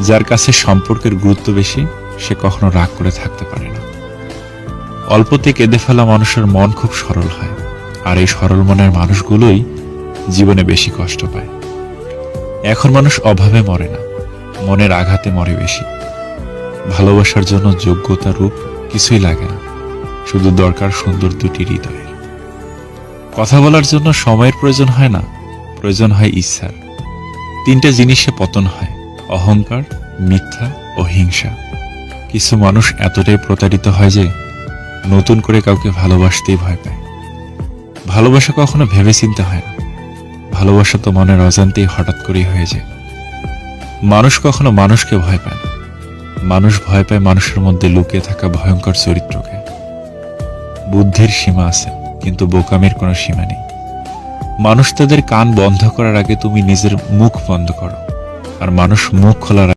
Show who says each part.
Speaker 1: যার কাছে সম্পর্কের গুরুত্ব বেশি সে কখনো রাগ করে থাকতে পারে না। অল্পতে কেঁদে ফেলা মানুষের মন খুব সরল হয়, আর এই সরল মনের মানুষগুলোই জীবনে বেশি কষ্ট পায়। এখন মানুষ অভাবে মরে না, মনের আঘাতে মরে বেশি। ভালোবাসার জন্য যোগ্যতা রূপ কিছুই লাগে না, শুধু দরকার সুন্দর দুটি হৃদয়ের। কথা বলার জন্য সময়ের প্রয়োজন হয় না, প্রয়োজন হয় ইচ্ছার। তিনটে জিনিসে পতন হয়: অহংকার, মিথ্যা ও হিংসা। কিছু মানুষ এতটাই প্রতারিত হয় যে নতুন করে কাউকে ভালোবাসতেই ভয় পায়। ভালোবাসা কখনো ভেবে চিন্তে হয় না, ভালোবাসা তো মনের অজান্তেই হঠাৎ করেই হয়ে যায়। মানুষ কখনো মানুষকে ভয় পায় না, মানুষ ভয় পায় মানুষের মধ্যে লুকিয়ে থাকা ভয়ঙ্কর চরিত্রকে। বুদ্ধির সীমা আছে, কিন্তু বোকামির কোনো সীমা নেই। মানুষ তাদের কান বন্ধ করার আগে তুমি নিজের মুখ বন্ধ করো, আর মানুষ মুখ খোলার